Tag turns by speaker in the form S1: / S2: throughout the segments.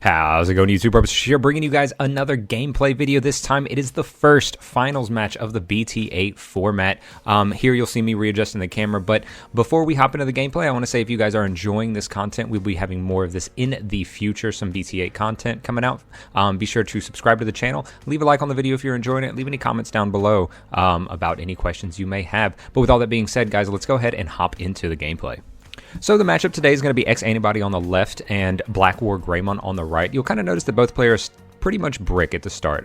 S1: How's it going, YouTube? Robert here, bringing you guys another gameplay video. This time it is the first finals match of the BT8 format. Here you'll see me readjusting the camera, but before we hop into the gameplay, I want to say if you guys are enjoying this content, we'll be having more of this in the future, some BT8 content coming out. Be sure to subscribe to the channel, leave a like on the video if you're enjoying it, leave any comments down below about any questions you may have. But with all that being said, guys, let's go ahead and hop into the gameplay. So the matchup today is going to be Antibody on the left and BlackWarGreymon on the right. You'll kind of notice that both players pretty much brick at the start.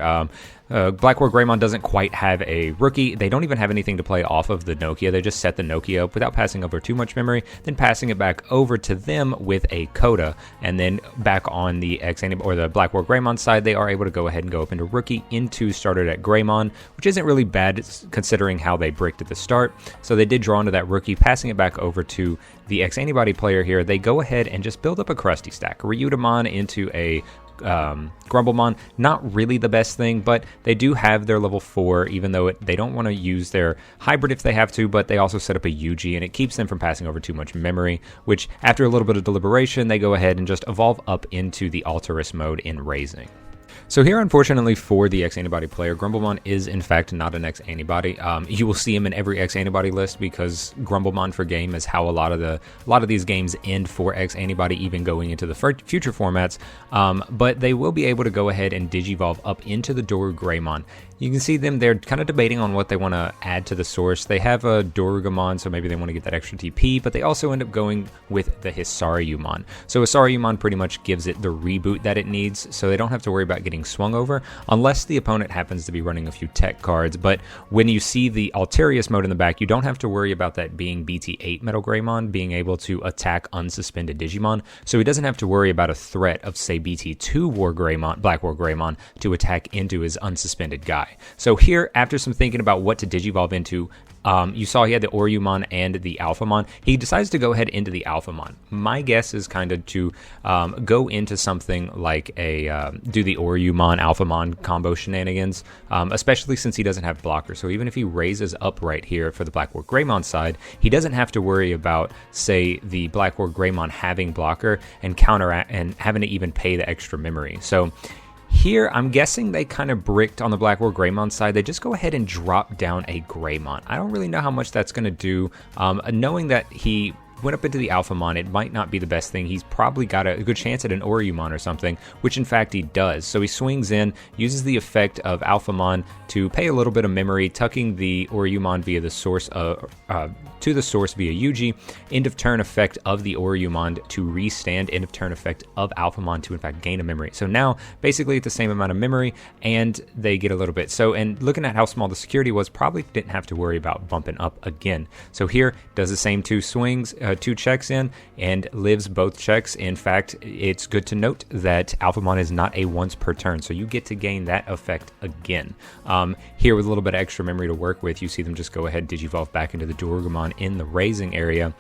S1: BlackWarGreymon doesn't quite have a rookie. They don't even have anything to play off of the Nokia. They just set the Nokia up without passing over too much memory, then passing it back over to them with a coda, and then back on the BlackWarGreymon side, they are able to go ahead and go up into rookie into started at Greymon, which isn't really bad considering how they bricked at the start. So they did draw into that rookie, passing it back over to the Antibody player here. They go ahead and just build up a crusty stack. Ryutamon into a Grumblemon, not really the best thing, but they do have their level 4, even though they don't want to use their hybrid if they have to, but they also set up a UG, and it keeps them from passing over too much memory, which after a little bit of deliberation, they go ahead and just evolve up into the Alterous mode in Raising. So here, unfortunately for the Antibody player, Grumblemon is in fact not an Antibody. You will see him in every Antibody list because Grumblemon for game is how a lot of these games end for Antibody, even going into the future formats. But they will be able to go ahead and Digivolve up into the BlackWarGreymon. You can see them, they're kind of debating on what they want to add to the source. They have a Dorugamon, so maybe they want to get that extra TP, but they also end up going with the Hisaryumon. So Hisaryumon pretty much gives it the reboot that it needs, so they don't have to worry about getting swung over, unless the opponent happens to be running a few tech cards. But when you see the Alterous mode in the back, you don't have to worry about that being BT8 Metal Greymon being able to attack unsuspended Digimon, so he doesn't have to worry about a threat of, say, BT2 BlackWarGreymon to attack into his unsuspended guy. So here, after some thinking about what to Digivolve into, you saw he had the Oryumon and the Alphamon. He decides to go ahead into the Alphamon. My guess is kind of to go into something like do the Oryumon Alphamon combo shenanigans, especially since he doesn't have blocker. So even if he raises up right here for the BlackWarGreymon side, he doesn't have to worry about, say, the BlackWarGreymon having blocker and counteract and having to even pay the extra memory. So here, I'm guessing they kind of bricked on the BlackWarGreymon side. They just go ahead and drop down a Greymon. I don't really know how much that's going to do. Knowing that he went up into the Alphamon, it might not be the best thing. He's probably got a good chance at an Oryumon or something, which in fact he does. So he swings in, uses the effect of Alphamon to pay a little bit of memory, tucking the Oryumon via the source to the source via UG, end of turn effect of the Oryumon to restand, end of turn effect of Alphamon to in fact gain a memory. So now basically it's the same amount of memory and they get a little bit. So, and looking at how small the security was, probably didn't have to worry about bumping up again. So here does the same two swings, 2 checks in, and lives both checks. In fact, it's good to note that Alphamon is not a once per turn, so you get to gain that effect again. Here with a little bit of extra memory to work with, you see them just go ahead Digivolve back into the Dorugamon in the Raising area.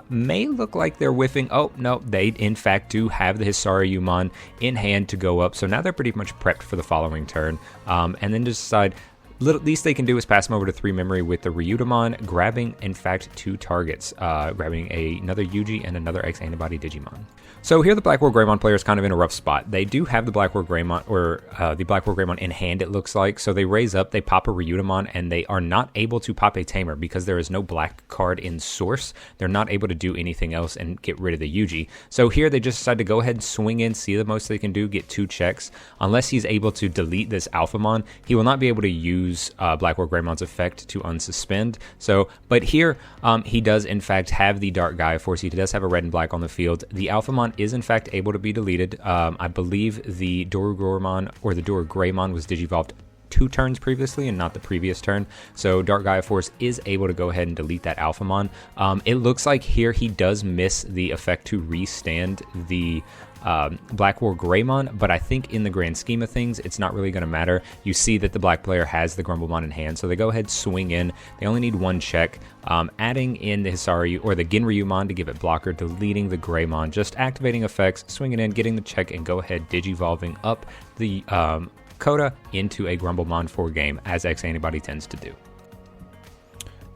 S1: May look like they're whiffing. Oh no, they in fact do have the Hisaryumon in hand to go up, so now they're pretty much prepped for the following turn, and then just decide least they can do is pass him over to 3 memory with the Ryutamon, grabbing, in fact, 2 targets, grabbing another Yugi and another Antibody Digimon. So here the BlackWarGreymon player is kind of in a rough spot. They do have the BlackWarGreymon, or the BlackWarGreymon in hand, it looks like. So they raise up, they pop a Ryutamon, and they are not able to pop a Tamer because there is no black card in source. They're not able to do anything else and get rid of the Yugi. So here they just decide to go ahead and swing in, see the most they can do, get 2 checks. Unless he's able to delete this Alphamon, he will not be able to use BlackWarGreymon's effect to unsuspend. So, but here he does in fact have the Dark Gaia Force. He does have a red and black on the field. The Alphamon is in fact able to be deleted. I believe the Dorugormon or the BlackWarGreymon was Digivolved 2 turns previously and not the previous turn. So Dark Gaia Force is able to go ahead and delete that Alphamon. It looks like here he does miss the effect to restand the BlackWarGreymon, but I think in the grand scheme of things, it's not really going to matter. You see that the black player has the Grumblemon in hand, so they go ahead, swing in. They only need 1 check, adding in the Hisaryu or the Ginryumon to give it blocker, deleting the Greymon, just activating effects, swinging in, getting the check, and go ahead Digivolving up the Coda into a Grumblemon for game, as Antibody tends to do.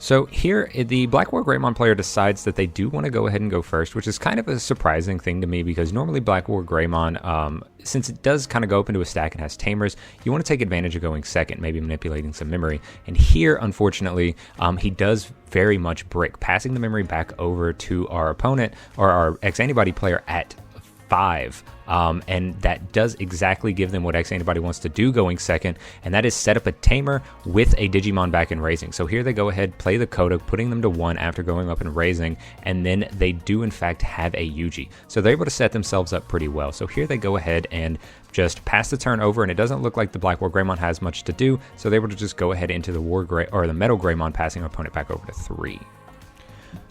S1: So here, the BlackWarGreymon player decides that they do want to go ahead and go first, which is kind of a surprising thing to me because normally BlackWarGreymon, since it does kind of go up into a stack and has tamers, you want to take advantage of going second, maybe manipulating some memory. And here, unfortunately, he does very much brick, passing the memory back over to our opponent or our Antibody player at 5. And that does exactly give them what Antibody wants to do going second, and that is set up a tamer with a Digimon back in raising. So here they go ahead, play the Coda, putting them to 1 after going up and raising, and then they do in fact have a Yuji. So they're able to set themselves up pretty well. So here they go ahead and just pass the turn over, and it doesn't look like the BlackWarGreymon has much to do, so they're able to just go ahead into the the Metal Greymon, passing our opponent back over to 3.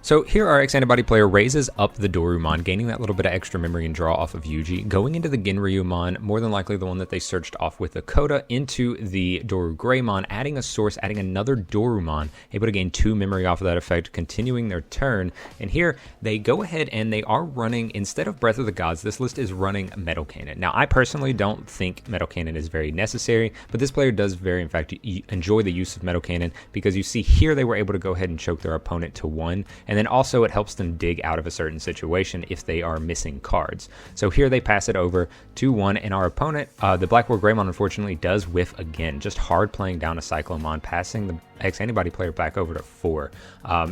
S1: So here our Antibody player raises up the Dorumon, gaining that little bit of extra memory and draw off of Yuji, going into the Ginryumon, more than likely the one that they searched off with the Coda, into the DoruGreymon, adding a source, adding another Dorumon, able to gain 2 memory off of that effect, continuing their turn. And here they go ahead and they are running, instead of Breath of the Gods, this list is running Metal Cannon. Now I personally don't think Metal Cannon is very necessary, but this player does in fact enjoy the use of Metal Cannon, because you see here they were able to go ahead and choke their opponent to 1, and then also it helps them dig out of a certain situation if they are missing cards. So here they pass it over to 1, and our opponent, the BlackWarGreymon, unfortunately does whiff again, just hard playing down a Cyclomon, passing the Antibody player back over to 4.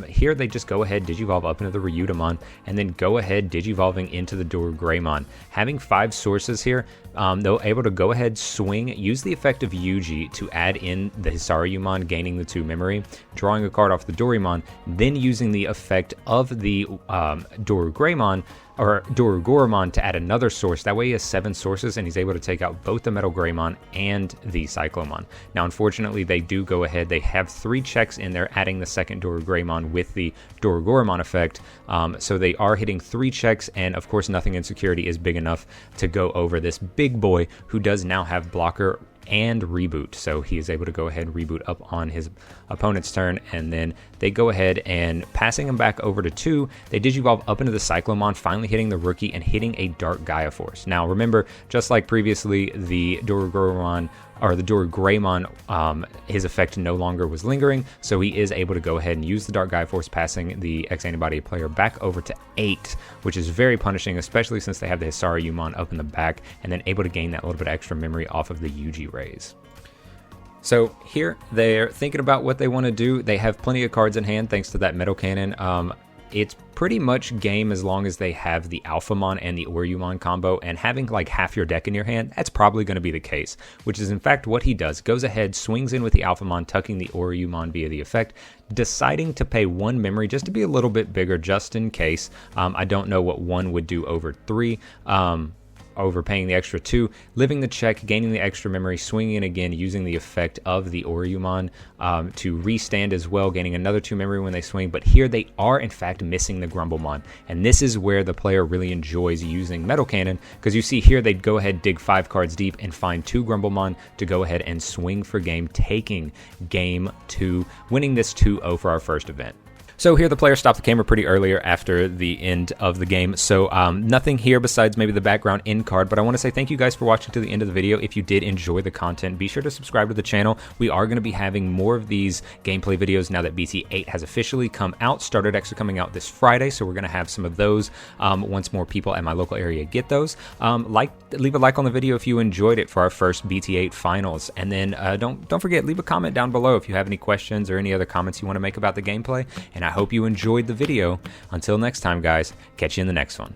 S1: Here they just go ahead, Digivolve up into the Ryudomon, and then go ahead Digivolving into the DoruGreymon. Having 5 sources here, they're able to go ahead, swing, use the effect of Yuji to add in the Hisarumon, gaining the 2 memory, drawing a card off the Dorumon, then using the effect of the DoruGreymon or DoruGoremon to add another source. That way he has 7 sources, and he's able to take out both the Metal Greymon and the Cyclomon. Now unfortunately they do go ahead, they have 3 checks in there, adding the second DoruGreymon with the DoruGoremon effect, so they are hitting 3 checks, and of course nothing in security is big enough to go over this big boy who does now have blocker and reboot. So he is able to go ahead and reboot up on his opponent's turn, and then they go ahead and passing him back over to 2, they Digivolve up into the Cyclomon, finally hitting the rookie and hitting a Dark Gaia Force. Now remember, just like previously, the DoruGoremon or the DoruGreymon, his effect no longer was lingering, so he is able to go ahead and use the Dark Gaia Force, passing the Antibody player back over to 8, which is very punishing, especially since they have the Hisarumon up in the back, and then able to gain that little bit of extra memory off of the Yuji raise. So here they're thinking about what they want to do. They have plenty of cards in hand thanks to that Metal Cannon. It's pretty much game as long as they have the Alphamon and the Oryumon combo, and having like half your deck in your hand, that's probably going to be the case, which is in fact what he does. Goes ahead, swings in with the Alphamon, tucking the Oryumon via the effect, deciding to pay 1 memory just to be a little bit bigger just in case. I don't know what 1 would do over 3. Overpaying the extra 2, living the check, gaining the extra memory, swinging in again, using the effect of the Oryumon to restand as well, gaining another 2 memory when they swing. But here they are in fact missing the Grumblemon, and this is where the player really enjoys using Metal Cannon, because you see here they'd go ahead, dig 5 cards deep, and find 2 Grumblemon to go ahead and swing for game, taking game 2, winning this 2-0 for our first event. So here the player stopped the camera pretty earlier after the end of the game, so nothing here besides maybe the background end card, but I want to say thank you guys for watching to the end of the video. If you did enjoy the content, be sure to subscribe to the channel. We are going to be having more of these gameplay videos now that BT8 has officially come out, started actually coming out this Friday, so we're going to have some of those once more people at my local area get those. Leave a like on the video if you enjoyed it for our first BT8 finals, and then don't forget, leave a comment down below if you have any questions or any other comments you want to make about the gameplay, and I hope you enjoyed the video. Until next time, guys, catch you in the next one.